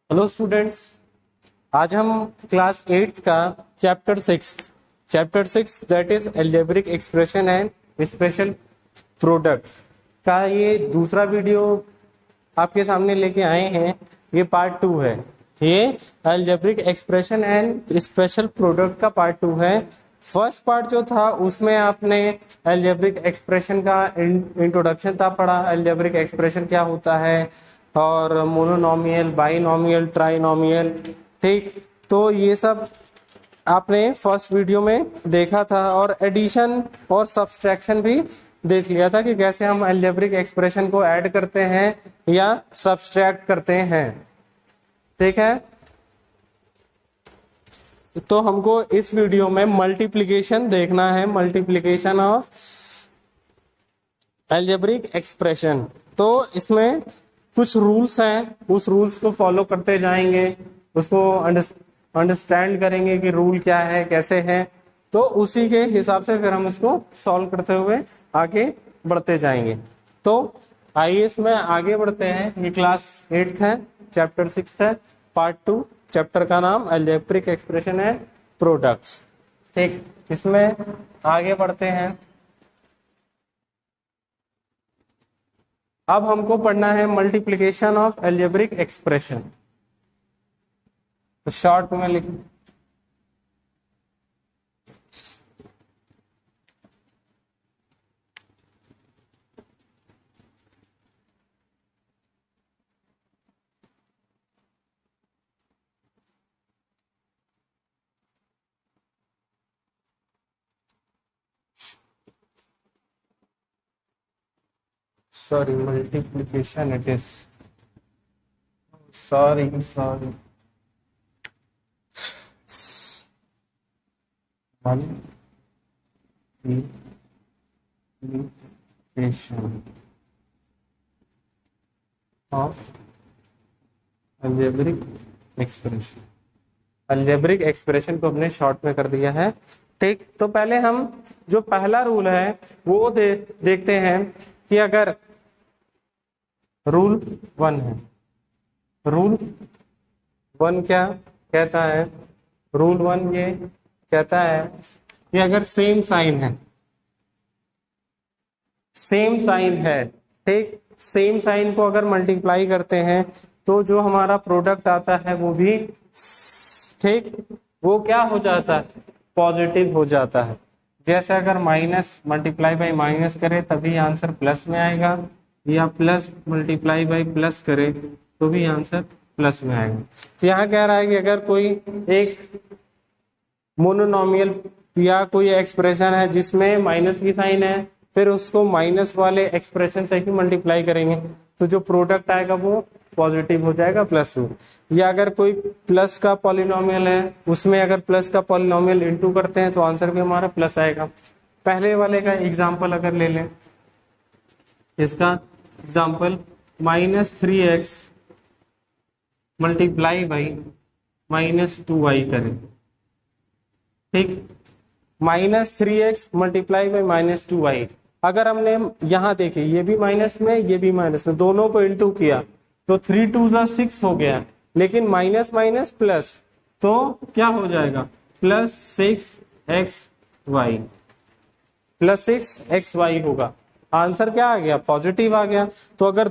Hello students, आज हम class 8th का chapter six that is algebraic expression and special products का ये दूसरा वीडियो आपके सामने लेके आए हैं। ये पार्ट 2 है। ये algebraic expression and special product का पार्ट 2 है। फर्स्ट पार्ट जो था उसमें आपने अलजेब्रिक एक्सप्रेशन का इंट्रोडक्शन था पढ़ा, अलजेब्रिक एक्सप्रेशन क्या होता है और मोनोनॉमियल, बाइनॉमियल, ट्राइनॉमियल। ठीक, तो ये सब आपने फर्स्ट वीडियो में देखा था और एडिशन और सब्सट्रैक्शन भी देख लिया था कि कैसे हम अलजेब्रिक एक्सप्रेशन को ऐड करते हैं या सब्सट्रैक्ट करते हैं। ठीक है, तो हमको इस वीडियो में मल्टीप्लिकेशन देखना है, मल्टीप्लिकेशन ऑफ अलजेब्रिक एक्सप्रेशन। तो इसमें कुछ रूल्स हैं, उस रूल्स को फॉलो करते जाएंगे, उसको अंडरस्टैंड करेंगे कि रूल क्या है, कैसे है, तो उसी के हिसाब से फिर हम इसको सॉल्व करते हुए आगे बढ़ते जाएंगे। तो आइए इसमें आगे बढ़ते हैं। ये क्लास 8th है, चैप्टर 6 है, पार्ट 2। चैप्टर का नाम अलजेब्रिक एक्सप्रेशन एंड प्रोडक्ट्स। ठीक, इसमें आगे बढ़ते हैं। अब हमको पढ़ना है मल्टीप्लिकेशन ऑफ अलजेब्रिक एक्सप्रेशन। तो शॉर्ट में लिख sorry, multiplication it is. Sorry. Multiplication of algebraic expression. Algebraic expression को हमने शॉर्ट में कर दिया है। ठीक, तो पहले हम जो पहला रूल है वो देखते हैं कि अगर रूल 1 है, रूल 1 क्या कहता है? रूल 1 ये कहता है कि अगर सेम साइन है, ठीक, सेम साइन को अगर मल्टीप्लाई करते हैं तो जो हमारा प्रोडक्ट आता है वो भी, ठीक, वो क्या हो जाता है? पॉजिटिव हो जाता है। जैसे अगर माइनस मल्टीप्लाई बाई माइनस करे तभी आंसर प्लस में आएगा, या प्लस मल्टीप्लाई बाई प्लस करे तो भी आंसर प्लस में आएगा। तो यहाँ कह रहा है कि अगर कोई एक मोनोनॉमियल या कोई एक्सप्रेशन है जिसमें माइनस की साइन है, फिर उसको माइनस वाले एक्सप्रेशन से ही मल्टीप्लाई करेंगे तो जो प्रोडक्ट आएगा वो पॉजिटिव हो जाएगा, प्लस हो। या अगर कोई प्लस का पॉलिनोमियल है, उसमें अगर प्लस का पॉलिनोमियल इनटू करते हैं तो आंसर भी हमारा प्लस आएगा। पहले वाले का एग्जांपल अगर ले लें, इसका example -3x multiply by -2y करें। ठीक, -3x मल्टीप्लाई बाई -2y। अगर हमने यहां देखे ये भी माइनस में, ये भी माइनस में, दोनों को इंटू किया तो 3 2 6 हो गया, लेकिन माइनस माइनस प्लस तो क्या हो जाएगा? +6xy, +6xy होगा। आंसर क्या आ गया? पॉजिटिव आ गया। तो अगर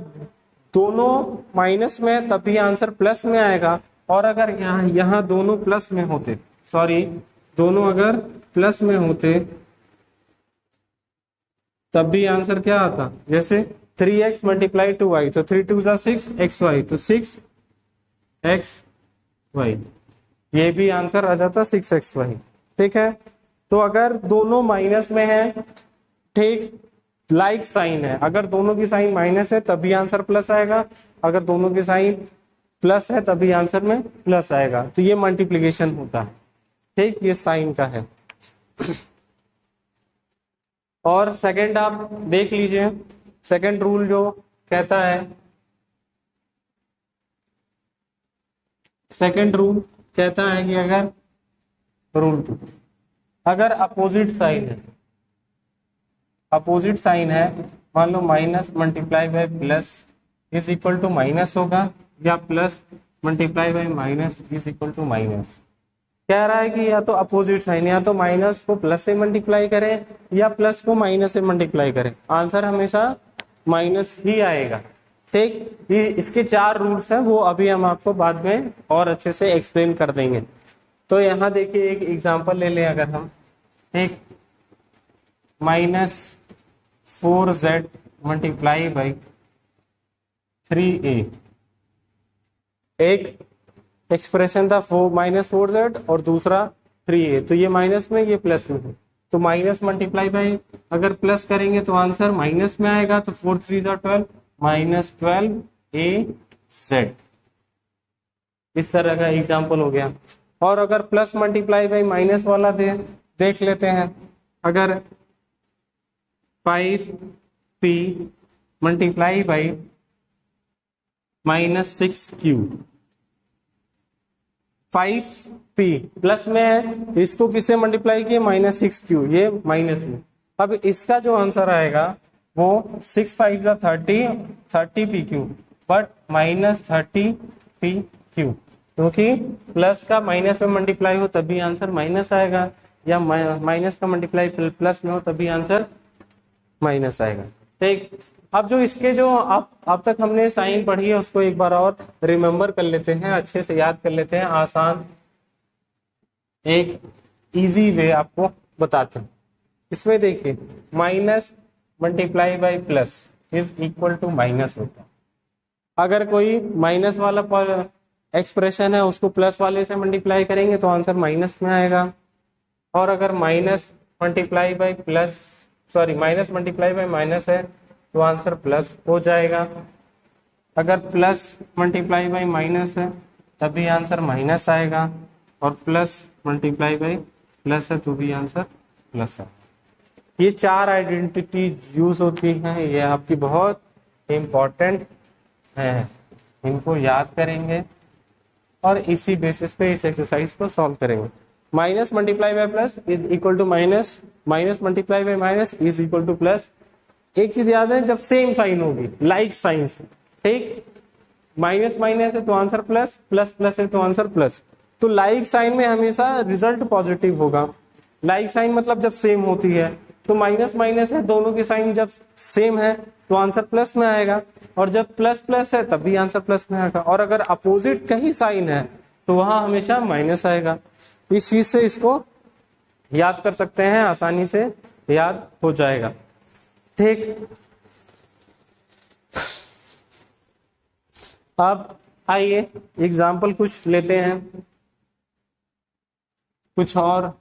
दोनों माइनस में तभी आंसर प्लस में आएगा, और अगर यहाँ दोनों प्लस में होते, दोनों अगर प्लस में होते तब भी आंसर क्या आता? जैसे 3x मल्टीप्लाई 2y तो 3 2 6xy, तो 6xy, ये भी आंसर आ जाता 6xy। ठीक है, तो अगर दोनों माइनस में है, ठीक, लाइक साइन है, अगर दोनों की साइन माइनस है तभी आंसर प्लस आएगा, अगर दोनों की साइन प्लस है तभी आंसर में प्लस आएगा। तो ये मल्टीप्लिकेशन होता है। ठीक, ये साइन का है। और सेकंड आप देख लीजिए, सेकंड रूल जो कहता है, सेकंड रूल कहता है कि अगर रूल 2, अगर अपोजिट साइन है, मान लो minus multiply by plus is equal to minus होगा, या plus multiply by minus is equal to minus. कह रहा है कि या तो अपोजिट साइन, या तो माइनस को प्लस से मल्टीप्लाई करें या प्लस को माइनस से मल्टीप्लाई करें, आंसर हमेशा माइनस ही आएगा। ठीक, ये इसके 4 रूल्स हैं, वो अभी हम आपको बाद में और अच्छे से एक्सप्लेन कर देंगे। तो यहाँ देखिए एक एग्जांपल ले लें, अगर हम एक -4z मल्टीप्लाई बाई 3a, एक एक्सप्रेशन था -4z और दूसरा 3a, तो ये माइनस में ये प्लस में है, तो माइनस मल्टीप्लाई बाई अगर प्लस करेंगे तो आंसर माइनस में आएगा, तो 4 3 12 -12az, इस तरह का एग्जाम्पल हो गया। और अगर प्लस मल्टीप्लाई बाई माइनस वाला देख लेते हैं, अगर 5p multiply by -6q, 5p plus में है, इसको किससे मल्टीप्लाई किए -6q, ये माइनस में। अब इसका जो आंसर आएगा वो 6 5 30pq, बट -30pq, क्योंकि प्लस का माइनस में मल्टीप्लाई हो तभी आंसर माइनस आएगा, या माइनस का मल्टीप्लाई प्लस में हो तभी आंसर माइनस आएगा। ठीक, अब जो इसके जो अब तक हमने साइन पढ़ी है उसको एक बार और रिमेम्बर कर लेते हैं, अच्छे से याद कर लेते हैं, आसान एक इजी वे आपको बताते हैं। इसमें देखिए minus multiply by plus is equal to minus होता है। अगर कोई माइनस वाला एक्सप्रेशन है उसको प्लस वाले से मल्टीप्लाई करेंगे तो आंसर माइनस में आएगा, और अगर माइनस मल्टीप्लाई बाई माइनस है तो आंसर प्लस हो जाएगा। अगर प्लस मल्टीप्लाई बाई माइनस है तभी आंसर माइनस आएगा, और प्लस मल्टीप्लाई बाई प्लस है तो भी आंसर प्लस है। ये 4 आइडेंटिटी यूज होती हैं, ये आपकी बहुत इम्पोर्टेंट है, इनको याद करेंगे और इसी बेसिस पे इस एक्सरसाइज को सॉल्व करेंगे। Minus multiply by plus is equal to minus, minus multiply by minus is equal to plus. एक चीज याद है, जब सेम साइन होगी, लाइक साइन, ठीक, माइनस माइनस है तो आंसर प्लस, प्लस प्लस है तो आंसर प्लस, तो लाइक साइन में हमेशा रिजल्ट पॉजिटिव होगा। लाइक साइन मतलब जब सेम होती है, तो माइनस माइनस है, दोनों की साइन जब सेम है तो आंसर प्लस में आएगा, और जब प्लस प्लस है तब भी आंसर प्लस में आएगा, और अगर अपोजिट कहीं साइन है तो वहां हमेशा माइनस आएगा। इस चीज से इसको याद कर सकते हैं, आसानी से याद हो जाएगा। ठीक, अब आइए एग्जाम्पल कुछ लेते हैं, कुछ और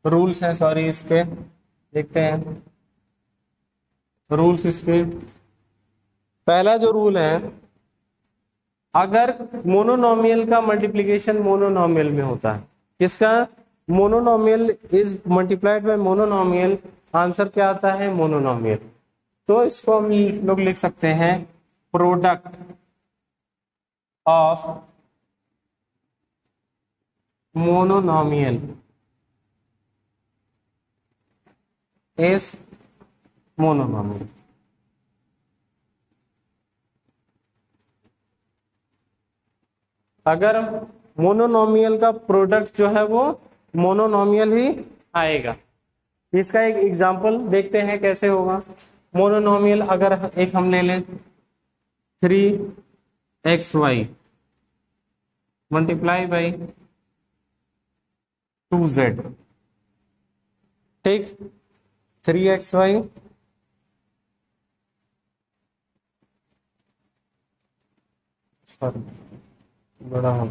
रूल्स हैं, सॉरी इसके देखते हैं रूल्स। इसके पहला जो रूल है, अगर मोनोनॉमियल का मल्टीप्लिकेशन मोनोनॉमियल में होता है, किसका, monomial is multiplied by monomial, answer क्या आता है मोनोनॉमियल, तो इसको हम लोग लिख सकते हैं product of monomial is monomial. अगर मोनोनॉमियल का प्रोडक्ट जो है वो मोनोनॉमियल ही आएगा। इसका एक एग्जांपल देखते हैं कैसे होगा। मोनोनॉमियल अगर एक हम ले लें 3xy मल्टीप्लाई बाई 2z, ठीक, 3xy बड़ा हो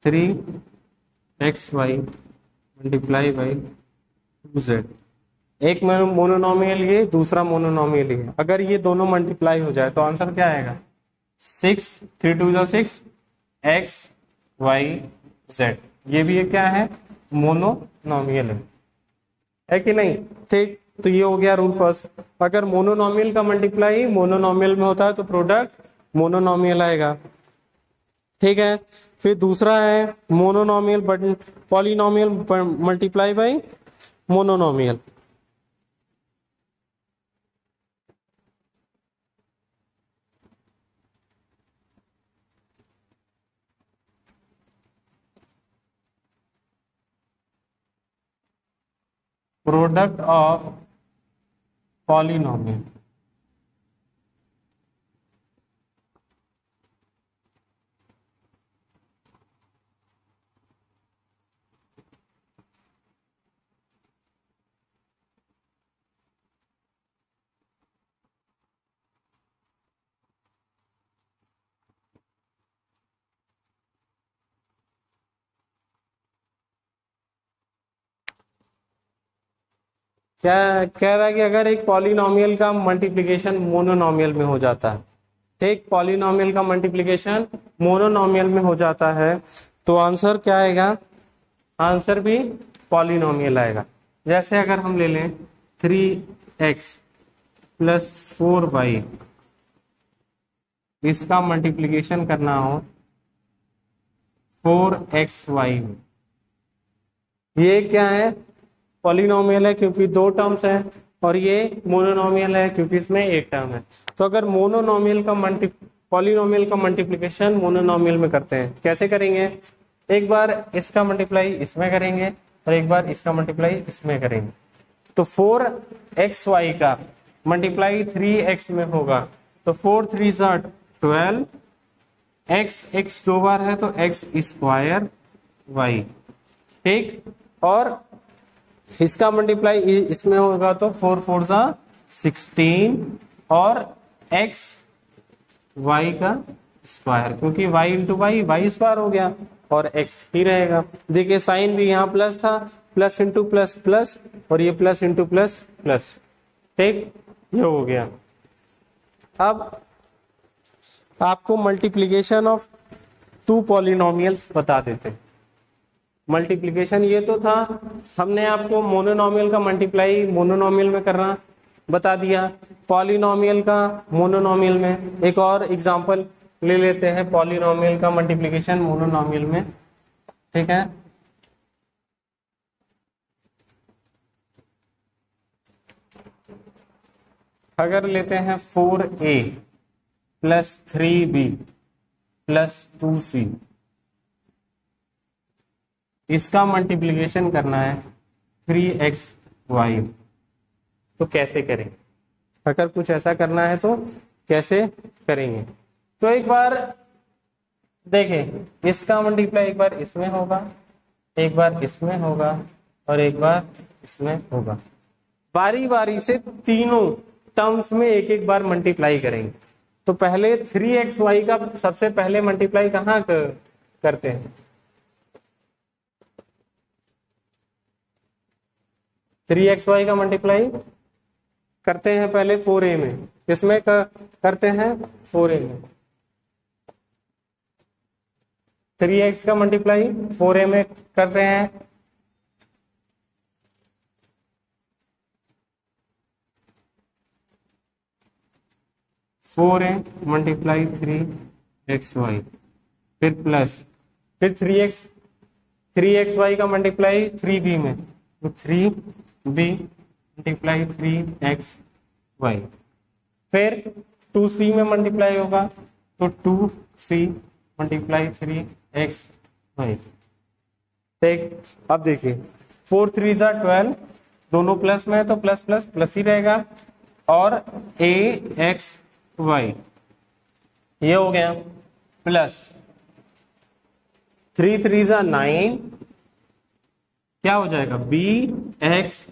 3xy मल्टीप्लाई बाई 2z, एक मोनोनॉमियल ये, दूसरा मोनोनॉमियल ये, अगर ये दोनों मल्टीप्लाई हो जाए तो आंसर क्या आएगा 6 3 2 6 x y z, ये भी ये क्या है मोनोनॉमियल है कि नहीं। ठीक, तो ये हो गया रूल फर्स्ट। अगर मोनोनॉमियल का मल्टीप्लाई मोनोनॉमियल में होता है तो प्रोडक्ट मोनोनॉमियल आएगा, ठीक है। फिर दूसरा है monomial but polynomial multiply by monomial, product of polynomial. क्या कह रहा है कि अगर एक पॉलिनोमियल का मल्टीप्लिकेशन मोनोनोमियल में हो जाता है, ठीक, पॉलिनोमियल का मल्टीप्लिकेशन मोनोनोमियल में हो जाता है, तो आंसर क्या आएगा? आंसर भी पॉलिनोमियल आएगा। जैसे अगर हम ले लें 3x प्लस 4y, इसका मल्टीप्लिकेशन करना हो 4xy में, ये क्या है? पॉलिनोमियल है क्योंकि दो टर्म्स हैं, और ये मोनोनोमियल है क्योंकि इसमें एक टर्म है। तो अगर पॉलिनोमियल का मल्टीप्लिकेशन मोनोनोमियल में करते हैं, कैसे करेंगे? एक बार इसका मल्टीप्लाई इसमें करेंगे और एक बार इसका मल्टीप्लाई इसमें करेंगे। तो 4xy का मल्टीप्लाई 3x में होगा, तो 4 3 12, x दो बार है तो x स्क्वायर y, ठीक, और इसका मल्टीप्लाई इसमें होगा तो 4 4 16 और x y का स्क्वायर, क्योंकि y इंटू y स्क्वायर हो गया और x ही रहेगा। देखिए साइन भी यहाँ प्लस था, प्लस इंटू प्लस प्लस, और ये प्लस इंटू प्लस प्लस, ठीक, ये हो गया। अब आपको मल्टीप्लीकेशन ऑफ टू पॉलिनोमियल्स बता देते हैं। मल्टीप्लिकेशन ये तो था, हमने आपको मोनोनोमियल का मल्टीप्लाई मोनोनोमियल में करना बता दिया, पॉलिनोमियल का मोनोनोमियल में। एक और एग्जांपल ले लेते हैं पॉलिनोमियल का मल्टीप्लिकेशन मोनोनोमियल में, ठीक है। अगर लेते हैं 4a plus 3b plus 2c, इसका मल्टीप्लिकेशन करना है 3xy, तो कैसे करेंगे? अगर कुछ ऐसा करना है तो कैसे करेंगे? तो एक बार देखें, इसका मल्टीप्लाई एक बार इसमें होगा, एक बार इसमें होगा और एक बार इसमें होगा। बारी बारी से तीनों टर्म्स में एक एक बार मल्टीप्लाई करेंगे। तो पहले 3xy का सबसे पहले मल्टीप्लाई कहाँ करते हैं? 3xy का मल्टीप्लाई करते हैं पहले 4a में, इसमें करते हैं 4a में। 3x का मल्टीप्लाई 4a में करते हैं, फोर ए मल्टीप्लाई 3xy, फिर प्लस, फिर 3xy का मल्टीप्लाई 3b में, तो 3b मल्टीप्लाई 3xy, फिर 2c में मल्टीप्लाई होगा तो 2c मल्टीप्लाई 3xy। ठीक, अब देखिए 4 3 12, दोनों प्लस में है तो प्लस प्लस प्लस ही रहेगा, और ax y ये हो गया, प्लस 3 3 9, क्या हो जाएगा? bxy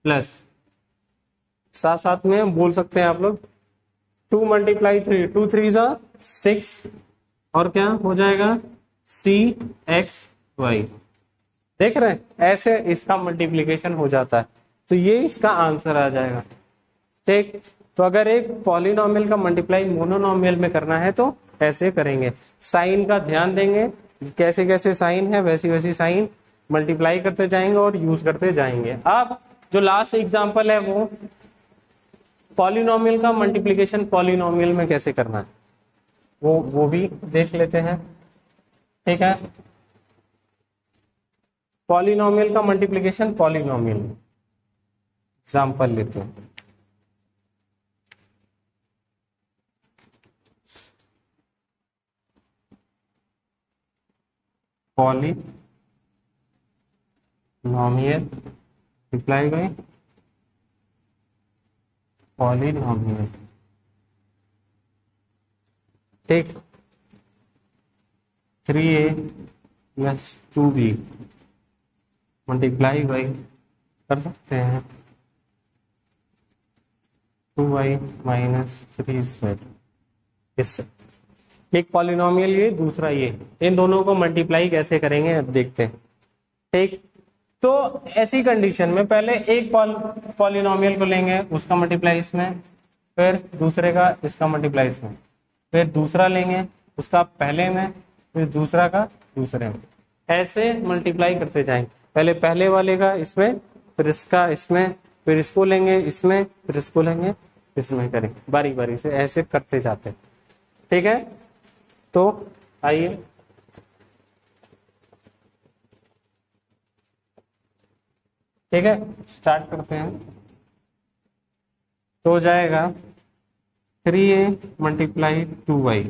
प्लस, साथ साथ में बोल सकते हैं आप लोग 2 मल्टीप्लाई 3, 2 3 6, और क्या हो जाएगा? cxy। देख रहे हैं, ऐसे इसका मल्टीप्लिकेशन हो जाता है, तो ये इसका आंसर आ जाएगा। ठीक, तो अगर एक पॉलिनोमियल का मल्टीप्लाई मोनोनोमियल में करना है तो ऐसे करेंगे। साइन का ध्यान देंगे, कैसे कैसे साइन है वैसी वैसी साइन मल्टीप्लाई करते जाएंगे और यूज करते जाएंगे। अब जो लास्ट एग्जांपल है वो पॉलिनोमियल का मल्टीप्लिकेशन पॉलिनोमियल में कैसे करना है वो भी देख लेते हैं। ठीक है, पॉलिनोमियल का मल्टीप्लिकेशन पॉलिनोमियल में एग्जांपल लेते हैं। Polynomial multiply by polynomial. ठीक, 3a plus 2b multiply by कर सकते हैं 2y माइनस 3z। इससे एक पॉलिनोमियल ये, दूसरा ये, इन दोनों को मल्टीप्लाई कैसे करेंगे अब देखते हैं। ठीक, तो ऐसी कंडीशन में पहले एक पॉलिनोमियल को लेंगे, उसका मल्टीप्लाई इसमें, फिर दूसरे का इसका मल्टीप्लाई इसमें, फिर दूसरा लेंगे उसका पहले में, फिर दूसरा का दूसरे में, ऐसे मल्टीप्लाई करते जाएंगे। पहले पहले वाले का इसमें, फिर इसका इसमें, फिर इसको लेंगे इसमें, फिर इसको लेंगे इसमें, करेंगे बारी बारी से, ऐसे करते जाते हैं। ठीक है, तो आइए ठीक है स्टार्ट करते हैं। तो हो जाएगा 3a मल्टीप्लाई 2y,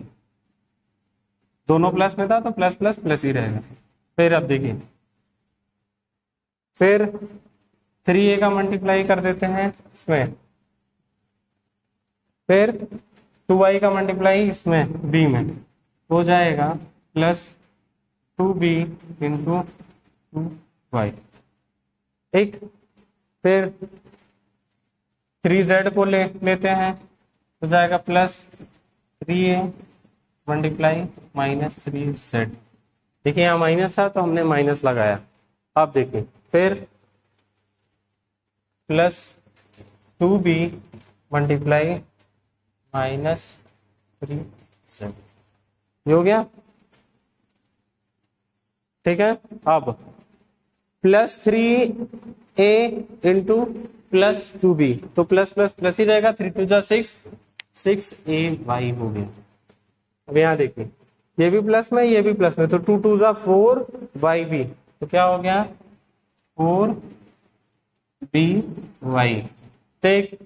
दोनों प्लस में था तो प्लस प्लस प्लस ही रहेगा। फिर अब देखिए, फिर 3a का मल्टीप्लाई कर देते हैं इसमें, फिर 2y का मल्टीप्लाई इसमें b में, हो जाएगा प्लस 2b इंटू 2y। ठीक, फिर 3z को लेते हैं, हो जाएगा plus 3a multiply minus 3z। देखिए यहाँ माइनस था तो हमने माइनस लगाया। अब देखिए, फिर plus 2b multiply minus 3z, ये हो गया। ठीक है, अब plus 3a into plus 2b, तो प्लस प्लस प्लस ही रहेगा, 3 2 जा 6, 6ay हो गया। अब यहाँ देखिए, ये भी प्लस में, ये भी प्लस में, तो 2 2 जा 4 y भी, तो क्या हो गया 4by। ठीक,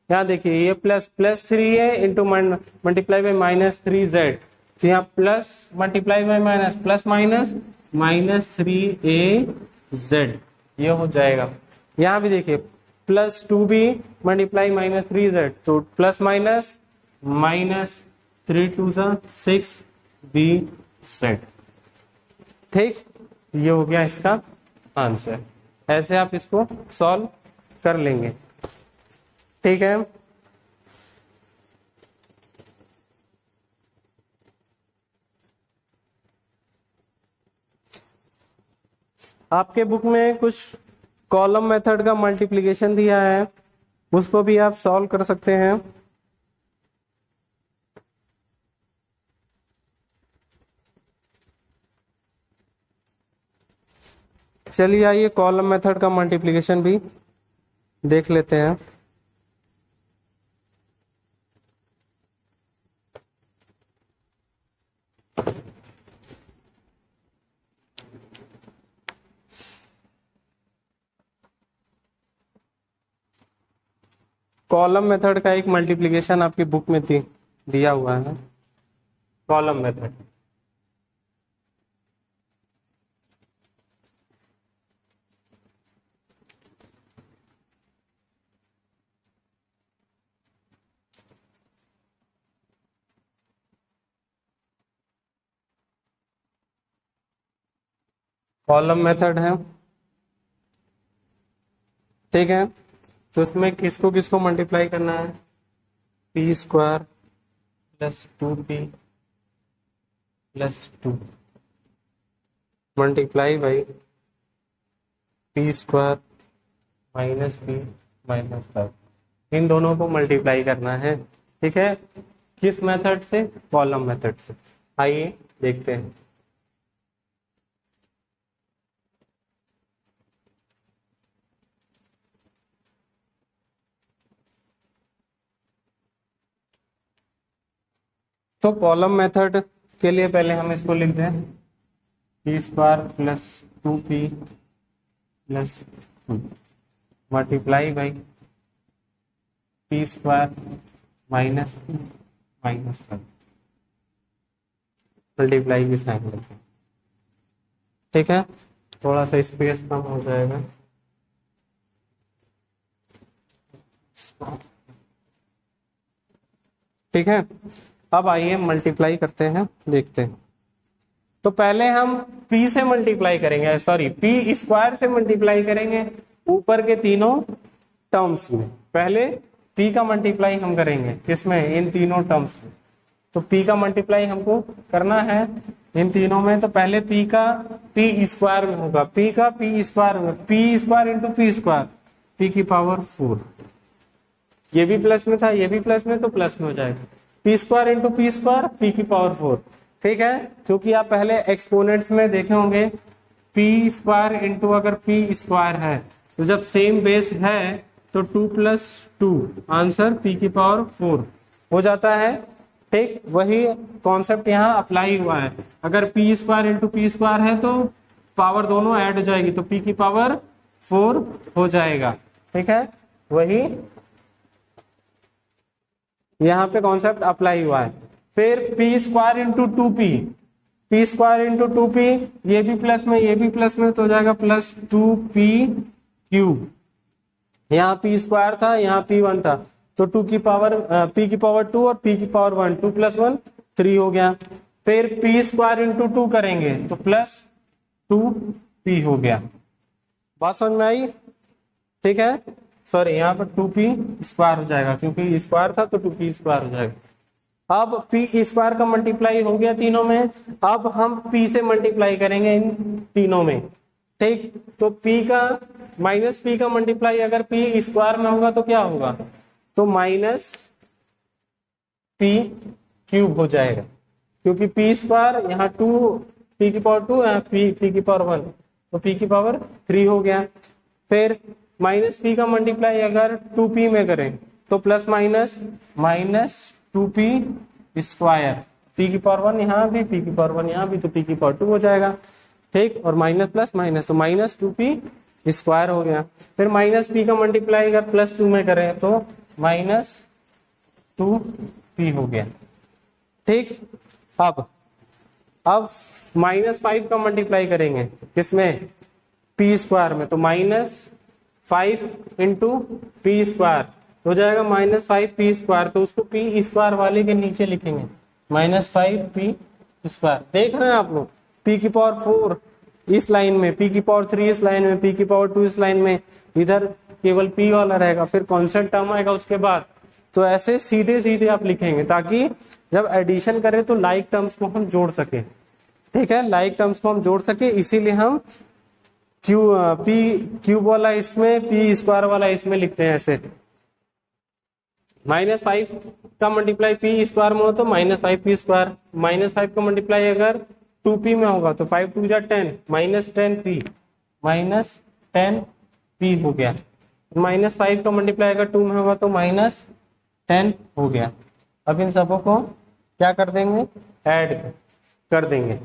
यहाँ देखिए ये plus plus 3a into multiply by minus 3z, तो यहाँ plus multiply by minus plus minus minus 3az, ये हो जाएगा। यहाँ भी देखिए plus 2b multiply minus 3z, तो प्लस माइनस माइनस 3 2 जा 6bz। ठीक, ये हो गया इसका आंसर। ऐसे आप इसको सॉल्व कर लेंगे। ठीक है, आपके बुक में कुछ कॉलम मेथड का मल्टीप्लिकेशन दिया है, उसको भी आप सॉल्व कर सकते हैं। चलिए आइए कॉलम मेथड का मल्टीप्लिकेशन भी देख लेते हैं। कॉलम मेथड का एक मल्टीप्लिकेशन आपकी बुक में दिया हुआ है, कॉलम मेथड। कॉलम मेथड है, ठीक है, तो इसमें किसको किसको मल्टीप्लाई करना है, p square plus 2p plus 2 multiply by p square minus p minus 5, इन दोनों को मल्टीप्लाई करना है। ठीक है, किस मेथड से, कॉलम मेथड से। आइए देखते हैं। तो कॉलम मेथड के लिए पहले हम इसको लिख दें, p square plus 2p plus 2 multiply by p square minus 2 minus 5, multiply की साइन लेते हैं। ठीक है, थोड़ा सा स्पेस कम हो जाएगा। ठीक है, अब आइए मल्टीप्लाई करते हैं, देखते हैं। तो पहले हम p से मल्टीप्लाई करेंगे, सॉरी p स्क्वायर से मल्टीप्लाई करेंगे ऊपर के तीनों टर्म्स में। पहले p का मल्टीप्लाई हम करेंगे किसमें, इन तीनों टर्म्स में। तो p का मल्टीप्लाई हमको करना है इन तीनों में। तो पहले p का p स्क्वायर में होगा, p का p स्क्वायर में, p square into p square, p की पावर 4। ये भी प्लस में था, ये भी प्लस में, तो प्लस में हो जाएगा p square into p square, p की पावर 4। ठीक है, क्योंकि आप पहले एक्सपोनेंट्स में देखे होंगे p स्क्वायर इंटू अगर p स्क्वायर है तो जब सेम बेस है तो 2 प्लस 2 आंसर p की पावर 4 हो जाता है। ठीक, वही कॉन्सेप्ट यहाँ अप्लाई हुआ है। अगर p square into p square है तो पावर दोनों ऐड हो जाएगी, तो p की पावर 4 हो जाएगा। ठीक है, वही यहाँ पे कॉन्सेप्ट अप्लाई हुआ है। फिर p square into 2p, p square into 2p, ये भी प्लस में, ये भी प्लस में, तो हो जाएगा प्लस 2p क्यूब। यहाँ p स्क्वायर था, यहाँ p1 था, तो 2 की पावर p की पावर 2 और p की पावर 1, 2 प्लस 1 3 हो गया। फिर p स्क्वायर इंटू 2 करेंगे तो प्लस 2p हो गया। बात समझ में आई? ठीक है, सॉरी यहाँ पर 2p स्क्वायर हो जाएगा, क्योंकि स्क्वायर था तो 2p स्क्वायर हो जाएगा। अब p स्क्वायर का मल्टीप्लाई हो गया तीनों में, अब हम p से मल्टीप्लाई करेंगे इन तीनों में। ठीक, तो p का माइनस p का मल्टीप्लाई अगर p स्क्वायर में होगा तो क्या होगा, तो माइनस p क्यूब हो जाएगा, क्योंकि p स्क्वायर यहाँ 2, p की पावर 2, यहाँ p की पावर 1, तो p की पावर 3 हो गया। फिर माइनस p का मल्टीप्लाई अगर 2p में करें तो plus minus minus 2p square, p की पावर 1 यहाँ भी, p की पावर 1 यहाँ भी, तो p की पावर 2 हो जाएगा। ठीक, और माइनस प्लस माइनस, तो माइनस 2p स्क्वायर हो गया। फिर माइनस p का मल्टीप्लाई अगर प्लस 2 में करें तो माइनस 2p हो गया। ठीक, अब माइनस 5 का मल्टीप्लाई करेंगे किसमें, p स्क्वायर में, तो माइनस 5 इंटू p स्क्वायर हो जाएगा माइनस 5p स्क्वायर, तो उसको p स्क्वायर वाले के नीचे लिखेंगे माइनस 5p स्क्वायर। देख रहे हैं आप लोग, p की पावर 4 इस लाइन में, p की पावर 3 इस लाइन में, p की पावर 2 इस लाइन में, इधर केवल p वाला रहेगा, फिर कॉन्स्टेंट टर्म आएगा उसके बाद। तो ऐसे सीधे सीधे आप लिखेंगे ताकि जब एडिशन करें तो लाइक टर्म्स को हम जोड़ सके। ठीक है, लाइक टर्म्स को हम जोड़ सके, इसीलिए हम p क्यूब वाला इसमें, p स्क्वायर वाला इसमें लिखते हैं ऐसे। माइनस 5 का मल्टीप्लाई p स्क्वायर में हो तो माइनस 5p स्क्वायर, माइनस 5 का मल्टीप्लाई अगर 2p में होगा तो 5 2 जा 10, माइनस 10p, माइनस 10p हो गया। माइनस 5 का मल्टीप्लाई अगर 2 में होगा तो माइनस 10 हो गया। अब इन सबों को क्या कर देंगे, ऐड कर देंगे।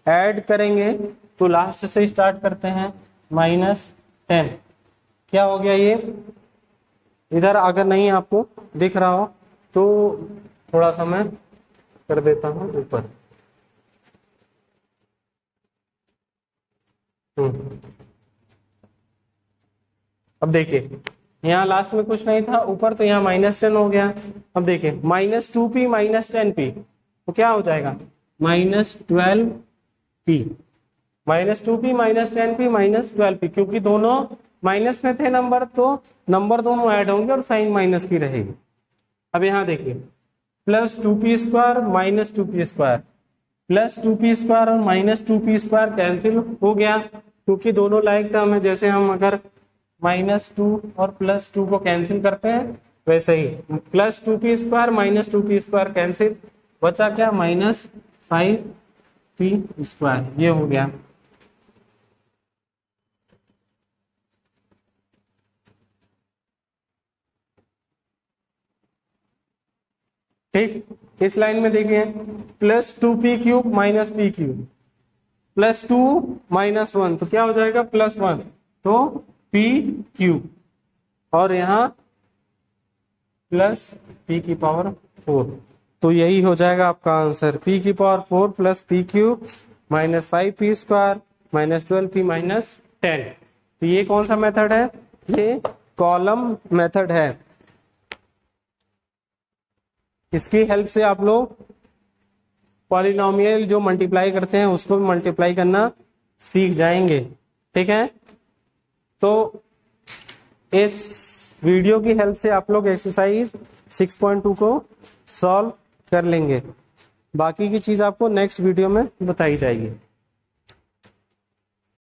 ऐड करेंगे तो लास्ट से स्टार्ट करते हैं, माइनस 10 क्या हो गया ये, इधर अगर नहीं आपको दिख रहा हो तो थोड़ा सा मैं कर देता हूं ऊपर। अब देखिए यहाँ लास्ट में कुछ नहीं था ऊपर, तो यहाँ माइनस 10 हो गया। अब देखिए माइनस 2p माइनस 10p तो क्या हो जाएगा, minus 12p, minus 2p minus 10p minus 12p, क्योंकि दोनों माइनस में थे नंबर, तो नंबर दोनों ऐड होंगे और साइन माइनस की रहेगी। अब यहाँ देखिए plus 2p square minus 2p square, plus 2p square और माइनस 2p स्क्वायर कैंसिल हो गया, क्योंकि दोनों लाइक टर्म है। जैसे हम अगर माइनस 2 और प्लस 2 को कैंसिल करते हैं वैसे ही plus 2p square minus 2p square cancel, बचा क्या, माइनस 5p स्क्वायर, ये हो गया। ठीक, इस लाइन में देखिए plus 2p cube minus p cube, plus 2 minus 1 तो क्या हो जाएगा, प्लस 1, तो p क्यूब, और यहाँ प्लस p की पावर 4, तो यही हो जाएगा आपका आंसर, p की power 4 plus p cube minus 5p square minus 12p minus 10। तो ये कौन सा मेथड है, ये कॉलम मेथड है। इसकी हेल्प से आप लोग पॉलिनोमियल जो मल्टीप्लाई करते हैं उसको भी मल्टीप्लाई करना सीख जाएंगे। ठीक है, तो इस वीडियो की हेल्प से आप लोग एक्सरसाइज 6.2 को सॉल्व कर लेंगे। बाकी की चीज आपको नेक्स्ट वीडियो में बताई जाएगी।